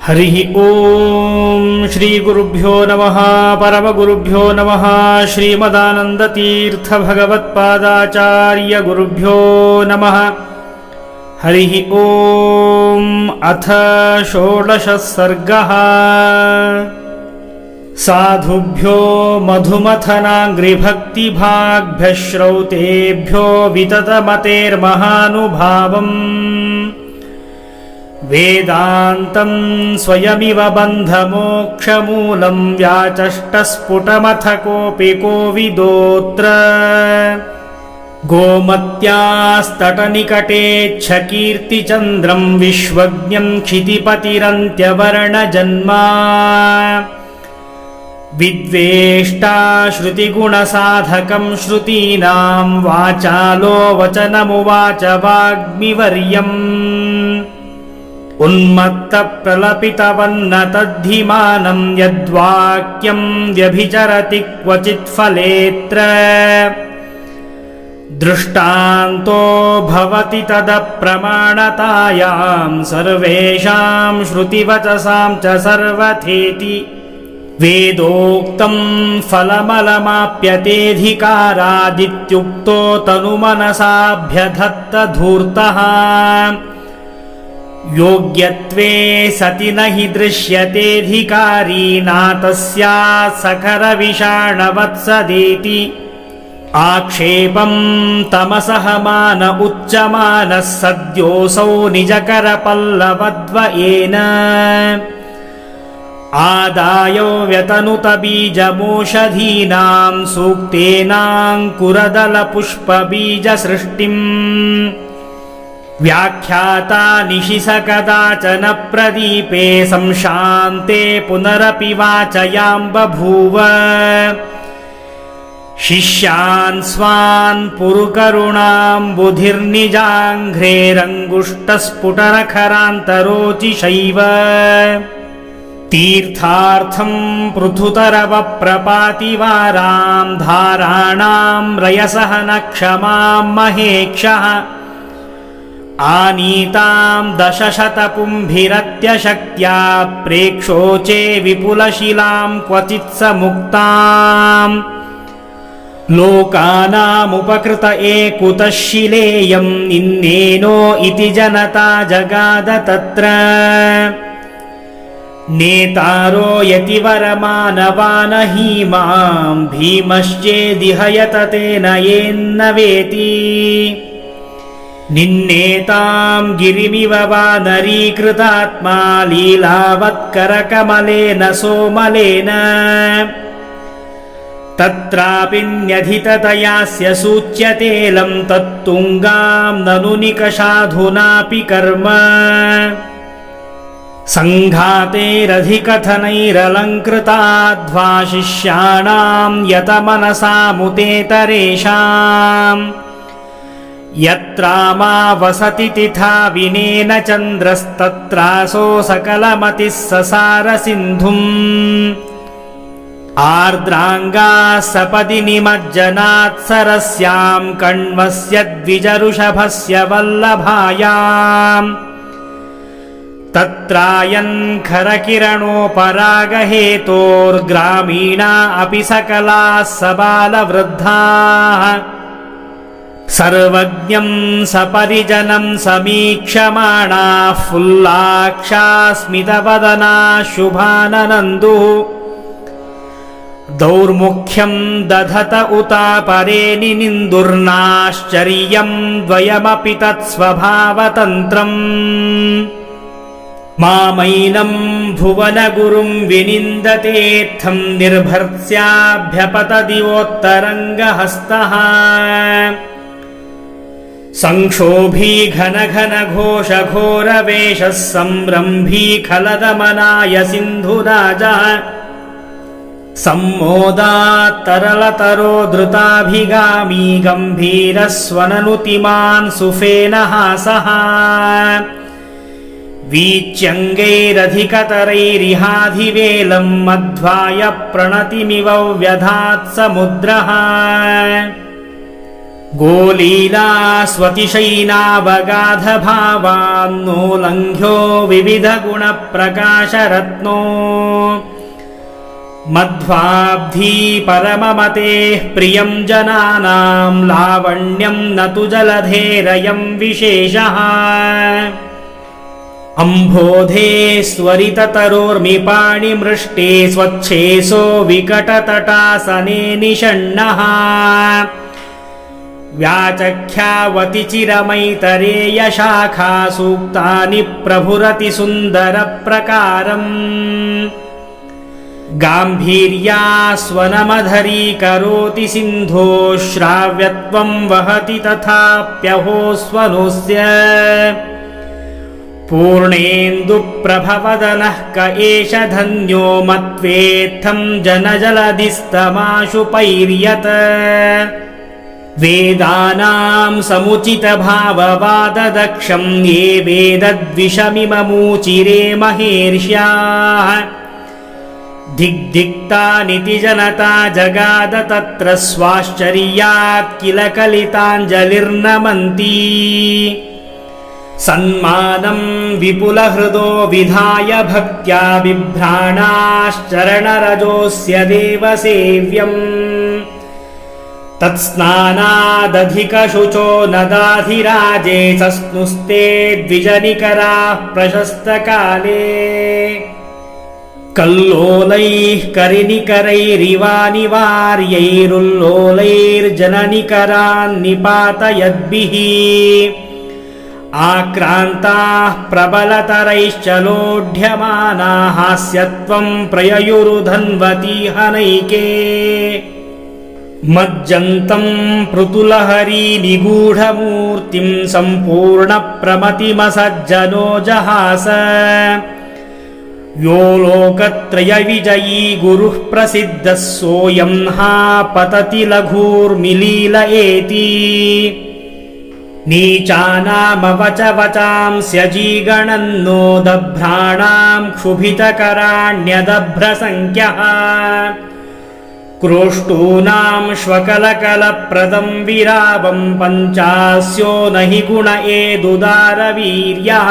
हरिः ओम श्री गुरुभ्यो नमः परमगुरुभ्यो नमः श्रीमदानन्दतीर्थ भगवत्पादाचार्य गुरुभ्यो नमः। हरिः ओम अथ षोडशः सर्गः। साधुभ्यो मधुमथनाङ्घ्रिभक्तिभाग्भ्यः श्रौतेभ्यो विततमतेर्महानुभावम् वेदान्तं स्वयमिव बन्धमोक्षमूलं व्याचष्टस्फुटमथ कोऽपि कोविदोऽत्र गोमत्यास्तटनिकटेच्छकीर्तिचन्द्रं विश्वज्ञं क्षितिपतिरन्त्यवर्णजन्मा विद्वेष्टा श्रुतिगुणसाधकं श्रुतीनां वाचालो वचनमुवाच वाग्मिवर्यम् उन्मत्तप्रलपितवन्न तद्धिमानं यद्वाक्यं व्यभिचरति क्वचित् फलेऽत्र दृष्टान्तो भवति तदप्रमाणतायां सर्वेषां श्रुतिवचसां च सर्वथेति वेदोक्तं फलमलमाप्यतेऽधिकारादित्युक्तो तनुमनसाभ्यधत्त धूर्तः योग्यत्वे सति न हि दृश्यतेऽधिकारी नातस्यात् सखरविषाणवत्सदेति आक्षेपं तमसः मान उच्चमानः सद्योऽसौ निजकरपल्लवद्वयेन आदाय व्यतनुत बीजमोषधीनां सूक्तेनाङ्कुरदलपुष्पबीजसृष्टिम् व्याख्याता निशिष कदाचन प्रदीपे संशान्ते पुनरपि वाचयां बभूव शिष्यान् स्वान् पुरुकरुणां बुधिर्निजाङ्घ्रेरङ्गुष्टस्फुटनखरान्तरोचिषैव तीर्थार्थं पृथुतरवप्रपातिवारां धाराणां रयसः न क्षमां महेक्षः आनीतां दशशतपुंभिरत्यशक्त्या प्रेक्षोचे विपुलशिलां क्वचित् स मुक्ताम् लोकानामुपकृत एकुतः शिलेयं निन्नेनो इति जनता जगाद तत्र नेतारो यतिवरमानवान हीमां भीमश्चेदिह यततेन येन्न वेति निन्नेतां गिरिमिव वानरीकृतात्मा लीलावत्करकमलेन सोमलेन तत्रापि न्यधिततयास्य सूच्यतेलं तत्तुङ्गां ननु निकषाधुनापि कर्म सङ्घातेरधिकथनैरलङ्कृताध्वा शिष्याणां यतमनसामुतेतरेषाम् यत्रामा वसति तिथा विनेन चन्द्रस्तत्रासो सकलमतिः ससार सिन्धुम् आर्द्राङ्गाः सपदि निमज्जनात् सरस्यां कण्वस्य द्विजऋषभस्य वल्लभायाम् तत्रायन् खरकिरणोपरागहेतोर्ग्रामीणा अपि सकलाः सबालवृद्धाः सर्वज्ञं सपरिजनं समीक्षमाणाः फुल्लाक्षाः स्मितवदनाः शुभाननन्दुः दौर्मुख्यं दधत उतापरे निनिन्दुर्नाश्चर्यं द्वयमपि तत्स्वभावतन्त्रम् मामैनं भुवनगुरुं विनिन्दतेऽर्थं निर्भर्त्स्याभ्यपतदिवोत्तरङ्गहस्तः संक्षोभी घनघनघोषघोरवेशः संरम्भी खलदमनाय सिन्धुराजः सम्मोदात्तरलतरो धृताभिगामी गम्भीरस्वननुतिमान् सुफेनहासः वीच्यङ्गैरधिकतरैरिहाधिवेलं मध्वाय प्रणतिमिव व्यधात् समुद्रः गोलीलास्वतिशयिनावगाधभावान्नो लङ्घ्यो विविधगुणप्रकाशरत्नो मध्वाब्धी परममतेः प्रियं जनानां लावण्यं न तु जलधेरयं विशेषः अम्भोधे स्वरिततरोर्मिपाणिमृष्टे स्वच्छेसो विकटतटासने निषण्णः व्याचख्यावति चिरमैतरेयशाखा सूक्तानि प्रभुरतिसुन्दरप्रकारम् गाम्भीर्यास्वनमधरीकरोति सिन्धो श्राव्यत्वं वहति तथाप्यहोस्वनोऽस्य पूर्णेन्दुप्रभवदनः क एष धन्यो मत्वेत्थं जनजलधिस्तमाशुपैर्यत् वेदानां समुचितभाववाददक्षं ये वेदद्विषमिममूचिरे महेर्ष्याः दिग्दिक्तानिति जनता जगाद तत्र स्वाश्चर्यात् किल कलिताञ्जलिर्नमन्ति सन्मानं विपुलहृदो विधाय भक्त्या बिभ्राणाश्चरणरजोऽस्य देवसेव्यम् तत्स्नानादधिकशुचो नदाधिराजे सस्नुस्ते द्विजनिकराः प्रशस्तकाले कल्लोलैः करिनिकरैरिवानिवार्यैरुल्लोलैर्जननिकरान्निपातयद्भिः आक्रान्ताः प्रबलतरैश्च लोढ्यमानाः हास्यत्वं प्रययुरुधन्वतीह मज्जन्तं पृतुलहरी निगूढमूर्तिं सम्पूर्णप्रमतिमसज्जनो जहास यो लोकत्रयविजयी गुरुः प्रसिद्धः सोऽयं हा पतति लघुर्मिलील एति नीचानामवचवचांस्यजीगणन्नो दभ्राणां क्षुभितकराण्यदभ्रसङ्ख्यः क्रोष्टूनां श्वकलकलप्रदं विरावं पञ्चास्यो न हि गुण एदुदारवीर्यः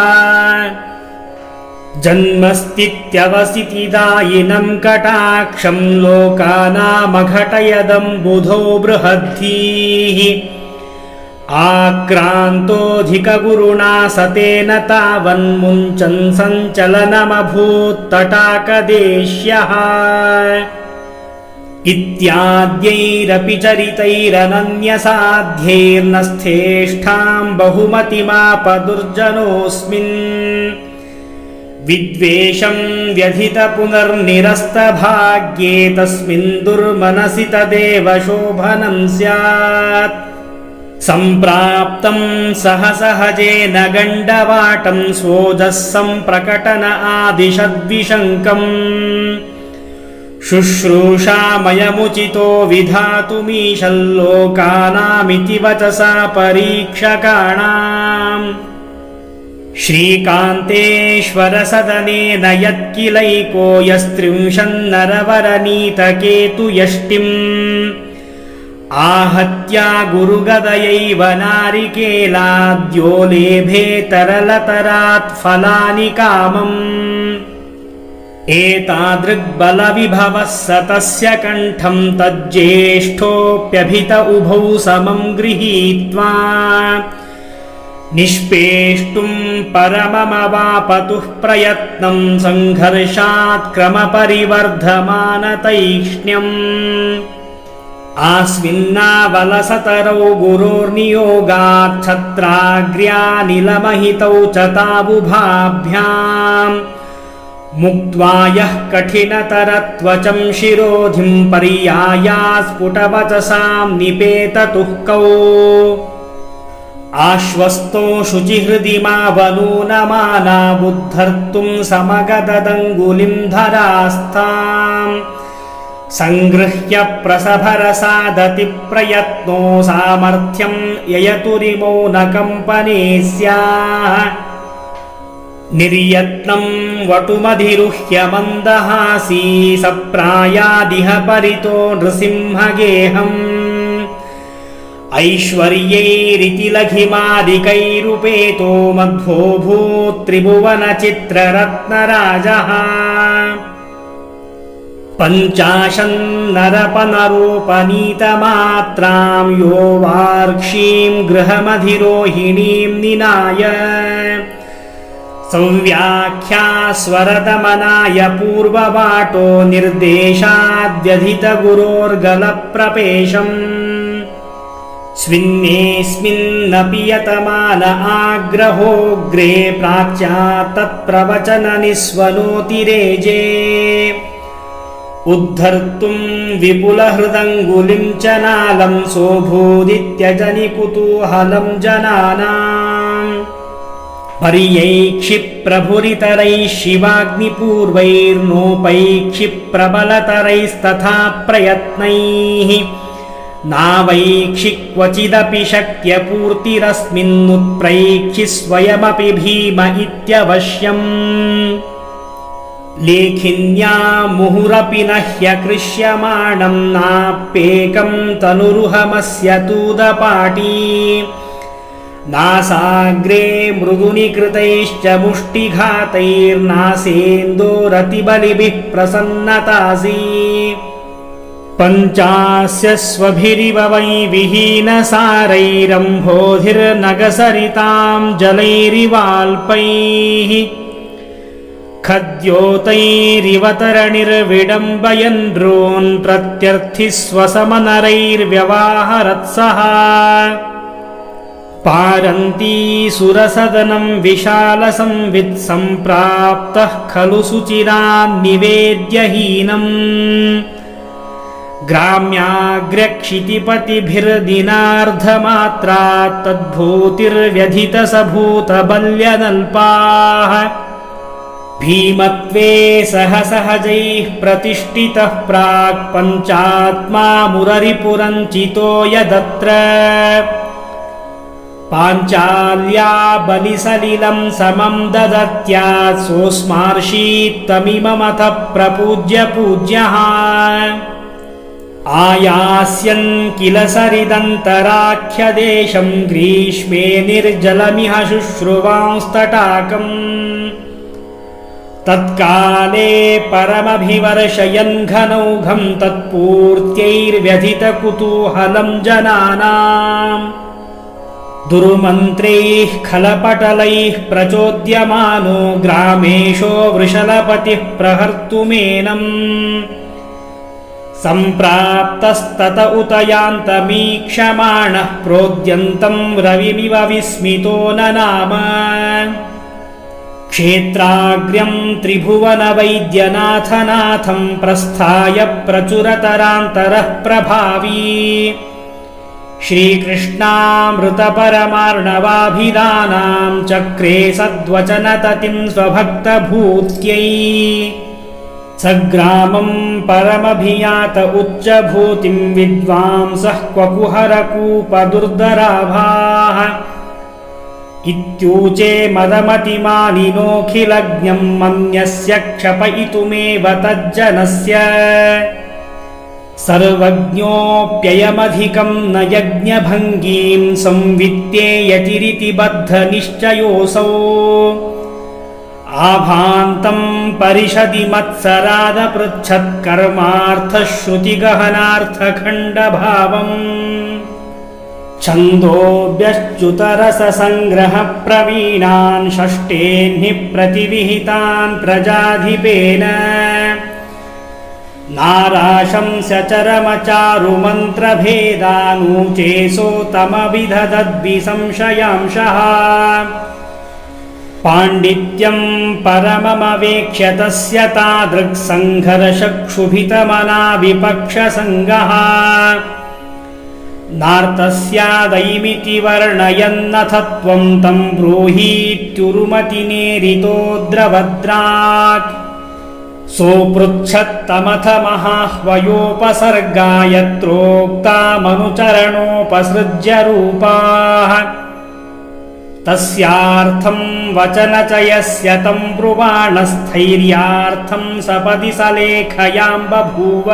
जन्मस्थित्यवसितिदायिनं कटाक्षं लोकानामघटयदं बुधो बृहद्धिः आक्रान्तोऽधिकगुरुणा सतेन तावन्मुञ्चन् सञ्चलनमभूत्तटाकदेश्यः इत्याद्यैरपि चरितैरनन्यसाध्यैर्नस्थेष्ठां बहुमतिमापदुर्जनोऽस्मिन् विद्वेषं व्यधितपुनर्निरस्तभाग्ये तस्मिन् दुर्मनसि तदेव शोभनं स्यात् सम्प्राप्तं सहसहजेन गण्डवाटं स्वोजः सम्प्रकटन आदिशद्विशङ्कम् शुश्रूषामयमुचितो विधातुमीशल्लोकानामिति वचसा परीक्षकाणाम् श्रीकान्तेश्वरसदनेन यत्किलैको यस्त्रिंशन्नरवरनीतकेतुयष्टिम् आहत्या गुरुगदयैव नारिकेलाद्यो लेभे तरलतरात् फलानि कामम् एतादृग्बलविभवः स तस्य कण्ठं तज्ज्येष्ठोऽप्यभित उभौ समं गृहीत्वा निष्पेष्टुं परममवापतुः प्रयत्नं सङ्घर्षात् क्रमपरिवर्धमानतैक्ष्ण्यम् आस्मिन्नावलसतरौ गुरोर्नियोगात् छत्राग्र्यानिलमहितौ च ताबुभाभ्याम् मुक्त्वा यः कठिनतरत्वचं शिरोधिं पर्यायास्फुटवचसां निपेततुःकौ आश्वस्तो शुचिहृदि मावनूनमानाबुद्धर्तुं समगददङ्गुलिं धरास्ताम् सङ्गृह्य प्रसभरसादति प्रयत्नो सामर्थ्यं ययतुरिमो न कम्पने स्याः निर्यत्नं वटुमधिरुह्य मन्दहासी सप्रायादिह परितो नृसिंहगेहम् ऐश्वर्यैरिति लघिमादिकैरुपेतो मध्वो भूत्रिभुवनचित्ररत्नराजः पञ्चाशन्नरपनरोपनीतमात्रां यो वार्क्षीं गृहमधिरोहिणीं निनाय संव्याख्यास्वरदमनाय पूर्ववाटो निर्देशाद्यधितगुरोर्गलप्रपेशम् स्विन्नेऽस्मिन्नपि यतमान आग्रहोऽग्रे प्राच्यात्तत्प्रवचननिस्वनोतिरेजे उद्धर्तुं विपुलहृदङ्गुलिं च नालं सोऽभूदित्यजनिकुतूहलं जनानाम् पर्यैक्षिप्रभुरितरैः शिवाग्निपूर्वैर्नोपैक्षिप्रबलतरैस्तथा प्रयत्नैः नावैक्षि क्वचिदपि शक्यपूर्तिरस्मिन्नुत्प्रैक्षि स्वयमपि भीम इत्यवश्यम् लेखिन्या मुहुरपि न ह्यकृष्यमाणं नाप्येकं तनुरुहमस्य तूदपाटी नासाग्रे मृदुनिकृतैश्च मुष्टिघातैर्नासेन्दोरतिबलिभिः प्रसन्नतासि पञ्चास्य स्वभिरिव वै विहीनसारैरम्भोधिर्नगसरितां जलैरिवाल्पैः खद्योतैरिव तरणिर्विडम्बयन् प्रत्यर्थि स्वसमनरैर्व्यवाहरत्सः पारन्ती सुरसदनं विशालसंवित् सम्प्राप्तः खलु सुचिरान् निवेद्यहीनम् ग्राम्याग्र्यक्षितिपतिभिर्दिनार्धमात्रा तद्भूतिर्व्यधितसभूतबल्यनल्पाः भीमत्वे सह सहजैः प्रतिष्ठितः प्राक् पञ्चात्मा मुररिपुरञ्चितो यदत्र पाञ्चाल्या बलिसलिलं समं ददत्यात् सोऽस्मार्षीत्तमिममथ प्रपूज्य पूज्यः आयास्यन् किल सरिदन्तराख्यदेशं ग्रीष्मे निर्जलमिह शुश्रुवांस्तटाकम् तत्काले परमभिवर्षयन् घनौघं तत्पूर्त्यैर्व्यथितकुतूहलं जनानाम् दुर्मन्त्रैः खलपटलैः प्रचोद्यमानो ग्रामेशो वृषलपतिः प्रहर्तुमेनम् सम्प्राप्तस्तत उत यान्तमीक्षमाणः प्रोद्यन्तं रविमिव विस्मितो ननाम क्षेत्राग्र्यं त्रिभुवनवैद्यनाथनाथं प्रस्थाय प्रचुरतरान्तरः प्रभावी श्रीकृष्णामृतपरमार्णवाभिधानां चक्रे सद्वचनततिं स्वभक्तभूत्यै सग्रामं परमभियात उच्चभूतिं विद्वांसः क्वकुहरकूपदुर्धराभाः इत्यूचे मदमतिमानिनोऽखिलज्ञं मन्यस्य क्षपयितुमेव तज्जनस्य सर्वज्ञोऽप्ययमधिकं न यज्ञभङ्गीं संवित्तेयतिरिति बद्धनिश्चयोऽसौ आभान्तं परिषदि मत्सरादपृच्छत्कर्मार्थश्रुतिगहनार्थखण्डभावम् छन्दोभ्यश्च्युतरससङ्ग्रहप्रवीणान् षष्ठेन्हि प्रतिविहितान् प्रजाधिपेन नाराशंस्यचरमचारुमन्त्रभेदानूचे सोतमविदधद्विसंशयांशः पाण्डित्यं परममवेक्ष्य तस्य तादृक्सङ्घर्षक्षुभितमना विपक्षसङ्गः नार्तस्यादैमिति वर्णयन्नथ त्वं तं ब्रूहीत्युरुमतिनेरितोऽद्रवद्राक् सोऽपृच्छत्तमथ महाह्वयोपसर्गायत्रोक्तामनुचरणोपसृज्य रूपाः तस्यार्थं वचनचयस्य तं ब्रुवाणस्थैर्यार्थं सपदि सलेखयां बभूव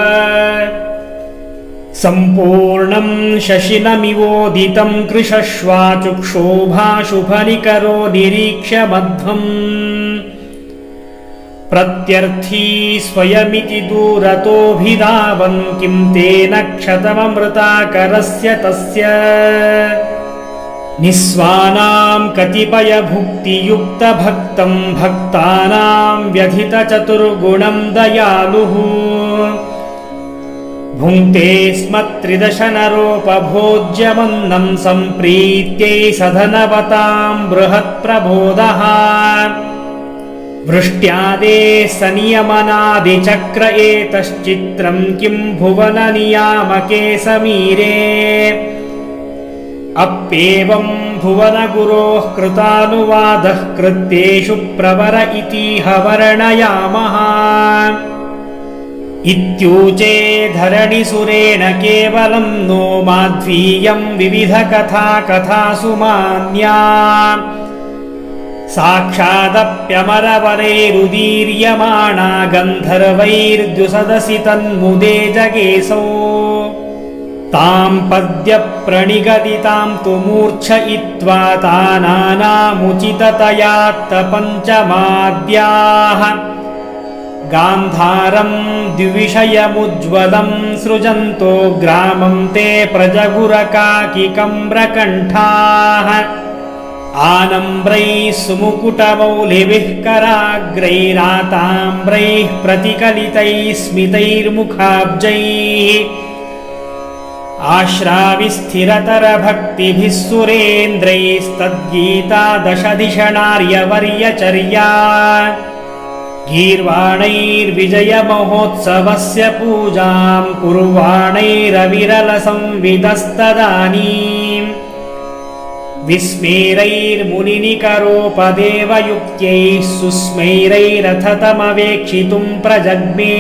सम्पूर्णं शशिनमिवोदितं कृशश्वाचुक्षोभाशुफनिकरो निरीक्ष्य मध्वम् प्रत्यर्थी स्वयमिति दूरतोऽभिधावन् किं तेन क्षतममृताकरस्य तस्य निस्वानां कतिपयभुक्तियुक्तभक्तं भक्तानां व्यथितचतुर्गुणं दयालुः भुङ्क्ते स्म त्रिदशनरोपभोज्यमन्नं सम्प्रीत्यै सधनवतां बृहत्प्रबोधः वृष्ट्यादेः सनियमनादिचक्र एतश्चित्रं किं भुवननियामके समीरे अप्येवं भुवनगुरोः कृतानुवादः कृत्येषु प्रवर इतीह वर्णयामः इत्यूचे धरणिसुरेण केवलं नो माध्वीयं विविधकथासु मान्या साक्षादप्यमरवरैरुदीर्यमाणा गन्धर्वैर्द्युसदसि तन्मुदे जगेसौ तां पद्यप्रणिगदितां तु मूर्छयित्वा तानानामुचिततयात्तपञ्चमाद्याः गान्धारं द्विविषयमुज्ज्वलं सृजन्तो ग्रामं ते प्रजगुरकाकिकम्रकण्ठाः आनम्रैः सुमुकुटमौलिभिः कराग्रैराताम्रैः प्रतिकलितैः स्मितैर्मुखाब्जैः आश्राविस्थिरतरभक्तिभिः सुरेन्द्रैस्तद्गीतादशधिषणार्यवर्यचर्या गीर्वाणैर्विजयमहोत्सवस्य पूजां कुर्वाणैरविरलसंविदस्तदानीं विस्मेरैर्मुनिनिकरोपदेवयुक्त्यैः सुस्मैरैरथतमवेक्षितुं प्रजग्मे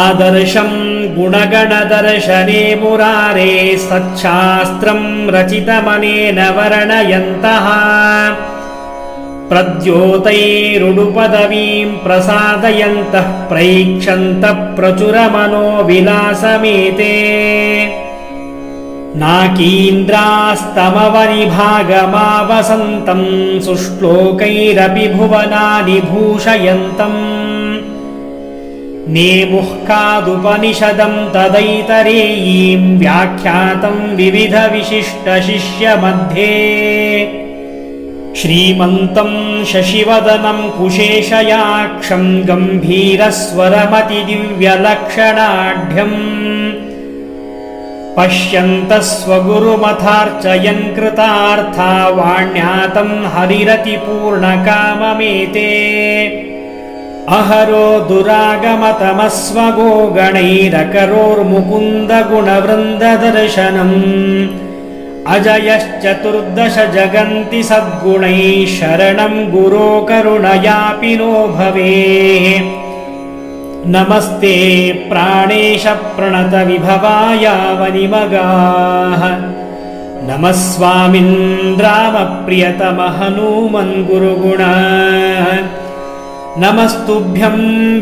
आदर्शं गुणगणदर्शने मुरारे सच्छास्त्रं रचितमनेन वर्णयन्तः प्रद्योतैरुडुपदवीं प्रसादयन्तः प्रैक्षन्तः प्रचुरमनोविलासमेते नाकीन्द्रास्तमवनिभागमावसन्तं सुश्लोकैरपि भुवनानि भूषयन्तम् नेमुःखादुपनिषदं तदैतरेयीं व्याख्यातं विविधविशिष्टशिष्यमध्ये श्रीमन्तं शशिवदनं कुशेशयाक्षं गम्भीरस्वरमतिदिव्यलक्षणाढ्यम् पश्यन्तः स्वगुरुमथार्चयन् कृतार्था वाण्यातं हरिरतिपूर्णकाममेते अहरो दुरागमतमस्वगो गणैरकरोर्मुकुन्दगुणवृन्ददर्शनम् अजयश्चतुर्दश जगन्ति सद्गुणैः शरणं गुरो करुणयापि नो भवेः नमस्ते प्राणेश प्रणतविभवायावनिमगाः नमः स्वामिन् रामप्रियतम हनूमन् गुरुगुण नमस्तुभ्यं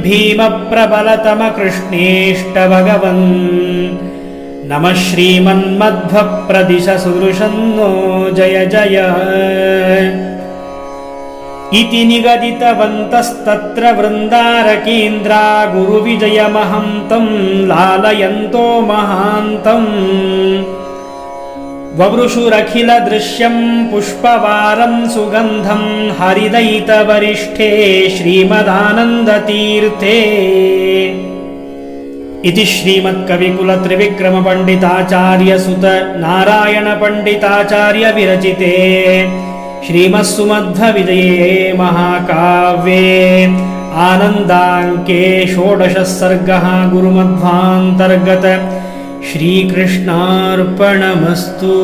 भीमप्रबलतम कृष्णेष्टभगवन् नमः श्रीमन्मध्वप्रदिश सुदृशन्नो जय जय इति निगदितवन्तस्तत्र वृन्दारकेन्द्रा गुरुविजयमहं तं लालयन्तो महान्तम् ववृषुरखिलदृश्यं पुष्पवारं सुगन्धं हरिदयितवरिष्ठे श्रीमदानन्दतीर्थे इति श्रीमत्कविकुलत्रिविक्रमपण्डिताचार्यसुत नारायणपण्डिताचार्य विरचिते श्रीमत्सुमध्वविजये महाकाव्ये आनन्दाङ्के षोडशः सर्गः गुरुमध्वान्तर्गत श्रीकृष्णार्पणमस्तु।